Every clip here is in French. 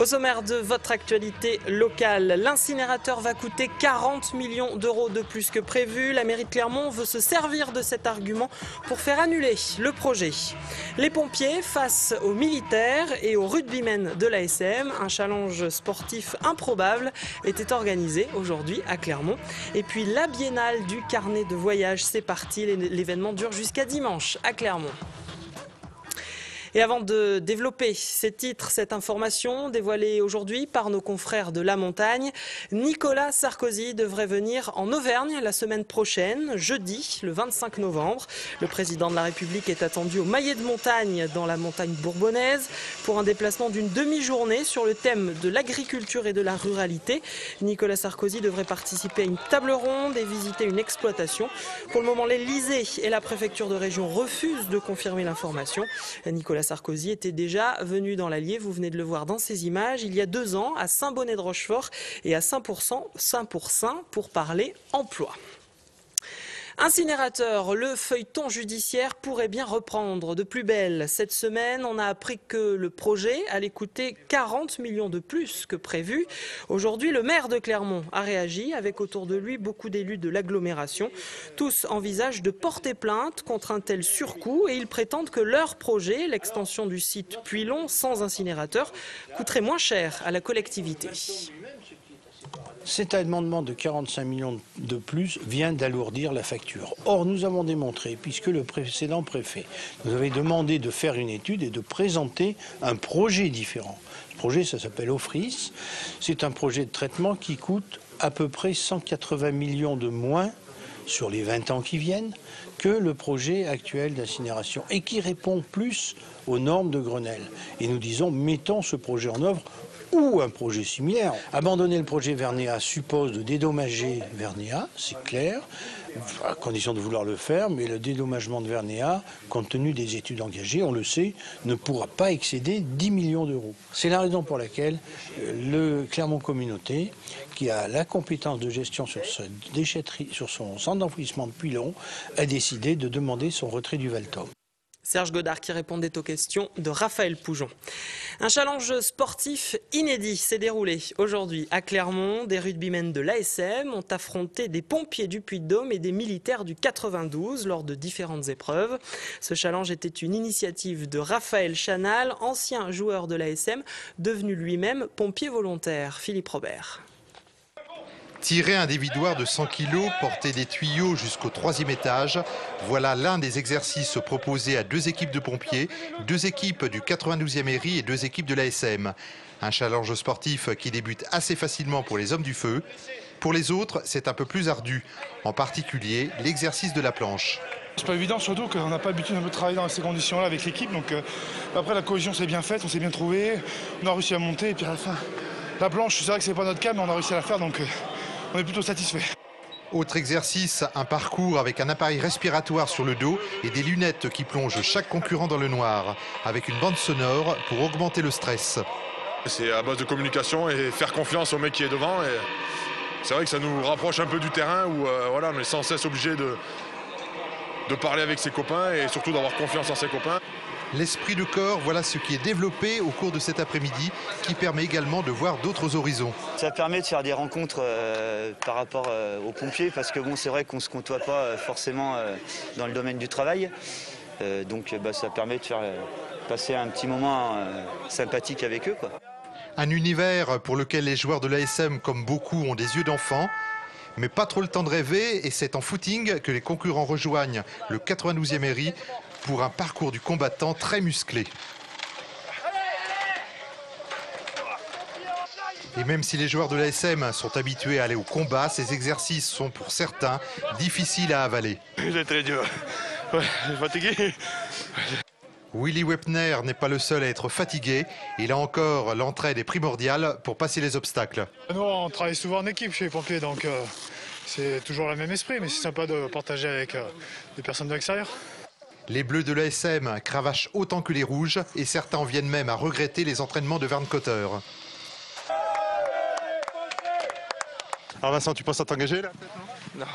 Au sommaire de votre actualité locale, l'incinérateur va coûter 40 millions d'euros de plus que prévu. La mairie de Clermont veut se servir de cet argument pour faire annuler le projet. Les pompiers face aux militaires et aux rugbymen de l'ASM. Un challenge sportif improbable était organisé aujourd'hui à Clermont. Et puis la biennale du carnet de voyage, c'est parti. L'événement dure jusqu'à dimanche à Clermont. Et avant de développer ces titres, cette information dévoilée aujourd'hui par nos confrères de La Montagne, Nicolas Sarkozy devrait venir en Auvergne la semaine prochaine, jeudi, le 25 novembre. Le président de la République est attendu au Maillet de Montagne, dans la montagne bourbonnaise, pour un déplacement d'une demi-journée sur le thème de l'agriculture et de la ruralité. Nicolas Sarkozy devrait participer à une table ronde et visiter une exploitation. Pour le moment, l'Élysée et la préfecture de région refusent de confirmer l'information. Nicolas Sarkozy était déjà venu dans l'Allier, vous venez de le voir dans ces images, il y a 2 ans à Saint-Bonnet-de-Rochefort et à Saint-Pourçain pour parler emploi. Incinérateur, le feuilleton judiciaire pourrait bien reprendre de plus belle. Cette semaine, on a appris que le projet allait coûter 40 millions de plus que prévu. Aujourd'hui, le maire de Clermont a réagi avec autour de lui beaucoup d'élus de l'agglomération. Tous envisagent de porter plainte contre un tel surcoût et ils prétendent que leur projet, l'extension du site Puylon sans incinérateur, coûterait moins cher à la collectivité. Cet amendement de 45 millions de plus vient d'alourdir la facture. Or, nous avons démontré, puisque le précédent préfet nous avait demandé de faire une étude et de présenter un projet différent. Ce projet, ça s'appelle OFRIS. C'est un projet de traitement qui coûte à peu près 180 millions de moins sur les 20 ans qui viennent que le projet actuel d'incinération et qui répond plus aux normes de Grenelle. Et nous disons, mettons ce projet en œuvre ou un projet similaire. Abandonner le projet Vernéa suppose de dédommager Vernéa, c'est clair, à condition de vouloir le faire, mais le dédommagement de Vernéa, compte tenu des études engagées, on le sait, ne pourra pas excéder 10 millions d'euros. C'est la raison pour laquelle le Clermont Communauté, qui a la compétence de gestion sur sa déchetterie, sur son centre d'enfouissement de Puylon, a décidé de demander son retrait du Valtom. Serge Godard qui répondait aux questions de Raphaël Poujon. Un challenge sportif inédit s'est déroulé aujourd'hui à Clermont. Des rugbymen de l'ASM ont affronté des pompiers du Puy-de-Dôme et des militaires du 92 lors de différentes épreuves. Ce challenge était une initiative de Raphaël Chanal, ancien joueur de l'ASM, devenu lui-même pompier volontaire. Philippe Robert. Tirer un dévidoir de 100 kg, porter des tuyaux jusqu'au 3e étage, voilà l'un des exercices proposés à 2 équipes de pompiers, 2 équipes du 92e ERI et 2 équipes de l'ASM. Un challenge sportif qui débute assez facilement pour les hommes du feu. Pour les autres, c'est un peu plus ardu, en particulier l'exercice de la planche. C'est pas évident, surtout qu'on n'a pas l'habitude de travailler dans ces conditions-là avec l'équipe. Donc après, la cohésion s'est bien faite, on s'est bien trouvé, on a réussi à monter et puis à la fin, la planche, c'est vrai que c'est pas notre cas, mais on a réussi à la faire, donc on est plutôt satisfait. Autre exercice, un parcours avec un appareil respiratoire sur le dos et des lunettes qui plongent chaque concurrent dans le noir, avec une bande sonore pour augmenter le stress. C'est à base de communication et faire confiance au mec qui est devant. Et c'est vrai que ça nous rapproche un peu du terrain où voilà, on est sans cesse obligé de parler avec ses copains et surtout d'avoir confiance en ses copains. L'esprit de corps, voilà ce qui est développé au cours de cet après-midi, qui permet également de voir d'autres horizons. Ça permet de faire des rencontres par rapport aux pompiers, parce que bon, c'est vrai qu'on ne se côtoie pas forcément dans le domaine du travail. Donc ça permet de faire passer un petit moment sympathique avec eux, quoi. Un univers pour lequel les joueurs de l'ASM, comme beaucoup, ont des yeux d'enfant. Mais pas trop le temps de rêver, et c'est en footing que les concurrents rejoignent le 92e ERI pour un parcours du combattant très musclé. Et même si les joueurs de l'ASM sont habitués à aller au combat, ces exercices sont pour certains difficiles à avaler. C'est très dur. Ouais, je suis fatigué. Willy Wepner n'est pas le seul à être fatigué. Et là encore, l'entraide est primordiale pour passer les obstacles. Nous, on travaille souvent en équipe chez les pompiers, donc c'est toujours le même esprit, mais c'est sympa de partager avec des personnes de l'extérieur. Les bleus de l'ASM cravachent autant que les rouges et certains en viennent même à regretter les entraînements de Verne Cotter. Alors Vincent, tu penses à t'engager là? Non.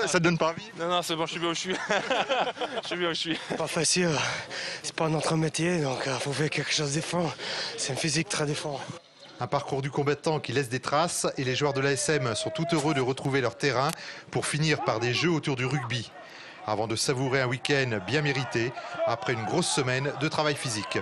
Ça te donne pas envie? Non, c'est bon, je suis bien où je suis. Je suis bien où je suis. Pas facile, c'est pas notre métier, donc il faut faire quelque chose de fort. C'est un physique très défort. Un parcours du combattant qui laisse des traces et les joueurs de l'ASM sont tout heureux de retrouver leur terrain pour finir par des jeux autour du rugby, avant de savourer un week-end bien mérité après une grosse semaine de travail physique.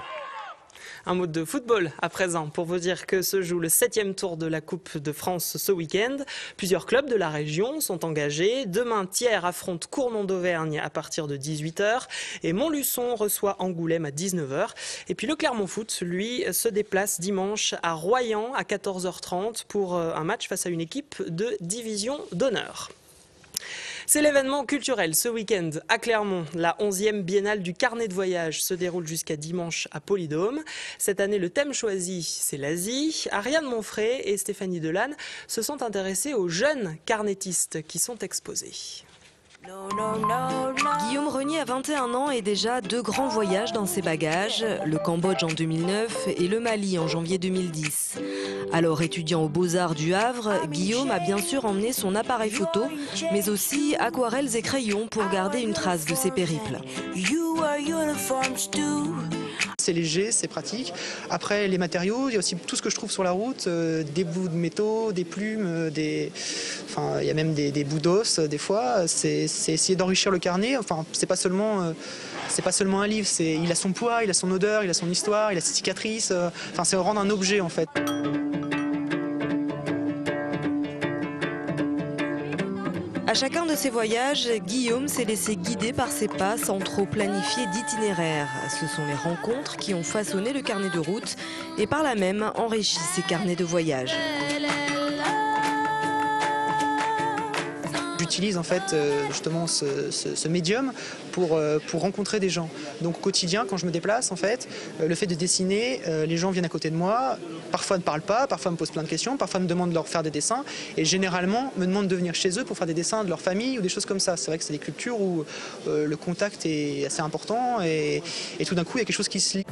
Un mot de football à présent pour vous dire que se joue le 7e tour de la Coupe de France ce week-end. Plusieurs clubs de la région sont engagés. Demain, Thiers affronte Cournon d'Auvergne à partir de 18h et Montluçon reçoit Angoulême à 19h. Et puis le Clermont Foot, lui, se déplace dimanche à Royan à 14h30 pour un match face à une équipe de division d'honneur. C'est l'événement culturel ce week-end à Clermont. La 11e biennale du carnet de voyage se déroule jusqu'à dimanche à Polydôme. Cette année, le thème choisi, c'est l'Asie. Ariane Monfray et Stéphanie Delanne se sont intéressées aux jeunes carnétistes qui sont exposés. Guillaume Renier a 21 ans et déjà 2 grands voyages dans ses bagages, le Cambodge en 2009 et le Mali en janvier 2010. Alors étudiant aux Beaux-Arts du Havre, Guillaume a bien sûr emmené son appareil photo, mais aussi aquarelles et crayons pour garder une trace de ses périples. C'est léger, c'est pratique. Après, les matériaux, il y a aussi tout ce que je trouve sur la route, des bouts de métaux, des plumes, il y a même des bouts d'os des fois. C'est essayer d'enrichir le carnet. Enfin, c'est pas seulement un livre, il a son poids, il a son odeur, il a son histoire, il a ses cicatrices. C'est rendre un objet en fait. À chacun de ses voyages, Guillaume s'est laissé guider par ses pas sans trop planifier d'itinéraire. Ce sont les rencontres qui ont façonné le carnet de route et par là même enrichi ses carnets de voyage. J'utilise en fait justement ce médium pour rencontrer des gens. Donc au quotidien, quand je me déplace, en fait, le fait de dessiner, les gens viennent à côté de moi, parfois ne parlent pas, parfois me posent plein de questions, parfois me demandent de leur faire des dessins et généralement me demandent de venir chez eux pour faire des dessins de leur famille ou des choses comme ça. C'est vrai que c'est des cultures où le contact est assez important et tout d'un coup il y a quelque chose qui se lie.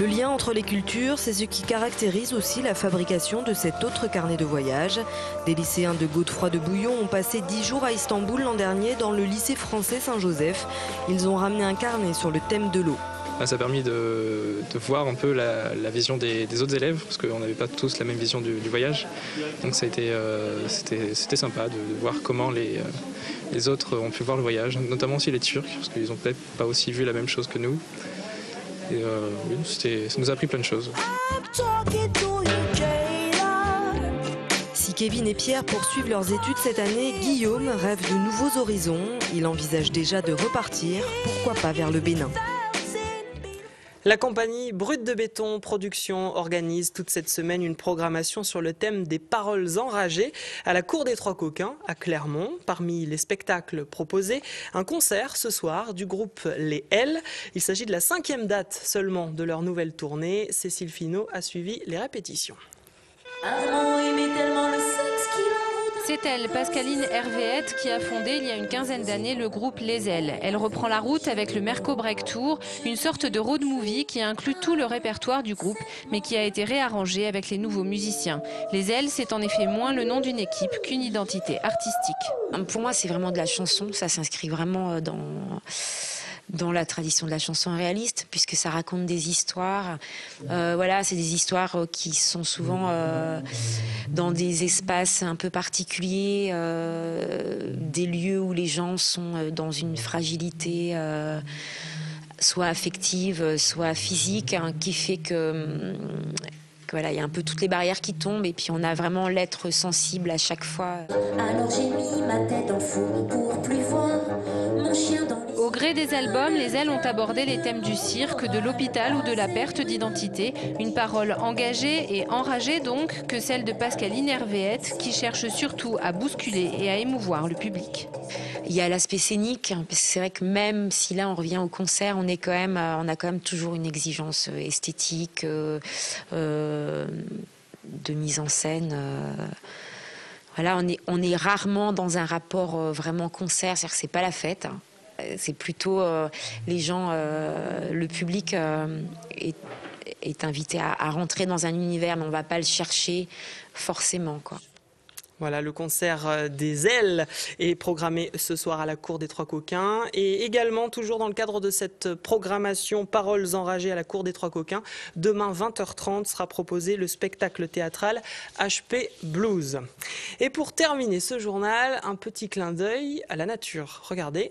Le lien entre les cultures, c'est ce qui caractérise aussi la fabrication de cet autre carnet de voyage. Des lycéens de Godefroy de Bouillon ont passé 10 jours à Istanbul l'an dernier dans le lycée français Saint-Joseph. Ils ont ramené un carnet sur le thème de l'eau. Ça a permis de voir un peu la vision des autres élèves, parce qu'on n'avait pas tous la même vision du voyage. Donc ça a été, c'était sympa de voir comment les autres ont pu voir le voyage, notamment aussi les Turcs, parce qu'ils n'ont peut-être pas aussi vu la même chose que nous. Et oui, ça nous a appris plein de choses. Si Kevin et Pierre poursuivent leurs études cette année, Guillaume rêve de nouveaux horizons. Il envisage déjà de repartir, pourquoi pas vers le Bénin. La compagnie Brut de Béton Production organise toute cette semaine une programmation sur le thème des paroles enragées à la Cour des Trois Coquins à Clermont. Parmi les spectacles proposés, un concert ce soir du groupe Les L. Il s'agit de la 5e date seulement de leur nouvelle tournée. Cécile Finot a suivi les répétitions. C'est elle, Pascaline Hervéette, qui a fondé il y a une quinzaine d'années le groupe Les Ailes. Elle reprend la route avec le Merco Break Tour, une sorte de road movie qui inclut tout le répertoire du groupe, mais qui a été réarrangé avec les nouveaux musiciens. Les Ailes, c'est en effet moins le nom d'une équipe qu'une identité artistique. Pour moi, c'est vraiment de la chanson, ça s'inscrit vraiment dans la tradition de la chanson réaliste, puisque ça raconte des histoires. Voilà, c'est des histoires qui sont souvent dans des espaces un peu particuliers, des lieux où les gens sont dans une fragilité, soit affective, soit physique, hein, qui fait que voilà, il y a un peu toutes les barrières qui tombent et puis on a vraiment l'être sensible à chaque fois. Alors j'ai mis ma tête en four pour plus voir mon chien dans les... Au gré des albums, les Ailes ont abordé les thèmes du cirque, de l'hôpital ou de la perte d'identité. Une parole engagée et enragée donc que celle de Pascaline Hervéette qui cherche surtout à bousculer et à émouvoir le public. Il y a l'aspect scénique, parce que c'est vrai que même si là on revient au concert, on a quand même toujours une exigence esthétique, de mise en scène. Voilà, on est rarement dans un rapport vraiment concert, c'est-à-dire que c'est pas la fête. Hein. C'est plutôt les gens, le public est invité à rentrer dans un univers, mais on va pas le chercher forcément, quoi. Voilà, le concert des ailes est programmé ce soir à la Cour des Trois Coquins. Et également, toujours dans le cadre de cette programmation Paroles enragées à la Cour des Trois Coquins, demain 20h30 sera proposé le spectacle théâtral HP Blues. Et pour terminer ce journal, un petit clin d'œil à la nature. Regardez.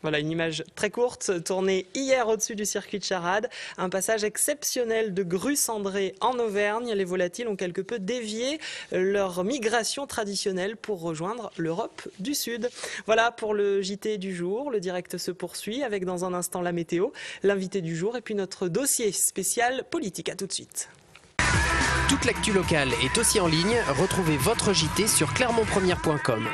Voilà une image très courte, tournée hier au-dessus du circuit de Charade. Un passage exceptionnel de grues cendrées en Auvergne. Les volatiles ont quelque peu dévié leur migration traditionnelle pour rejoindre l'Europe du Sud. Voilà pour le JT du jour. Le direct se poursuit avec dans un instant la météo, l'invité du jour et puis notre dossier spécial politique. À tout de suite. Toute l'actu locale est aussi en ligne. Retrouvez votre JT sur clermontpremière.com.